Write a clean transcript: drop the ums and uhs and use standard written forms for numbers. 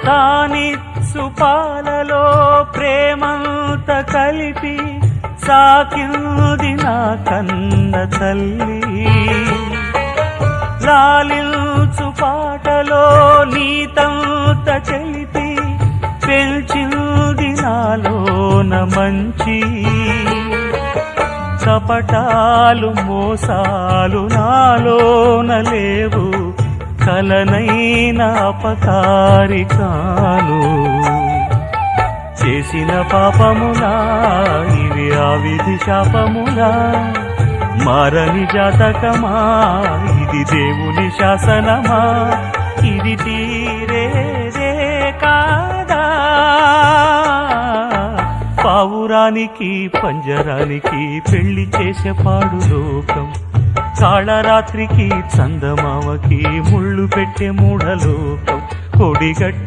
తానిచ్చు పాలలో ప్రేమంత కలిపి సాకింది నా కన్న తల్లి. లాలించు పాటలో నీతంత చెలిపి పెంచింది నాలోన మంచి. కపటాలు మోసాలు నాలోన లేవు, కలనైన అపకారి కాను. చేసిన పాపములా ఇవి ఆ విధి శాపములా, మారని జాతకమా ఇది దేవుని శాసనమా, ఇది తీరేదే కాదా. పావురానికి పంజరానికి పెళ్లి చేసే పాడు లోకం, కాళరాత్రికి చందమామకి ముళ్ళు పెట్టే మూఢలోకం. కొడిగట్టి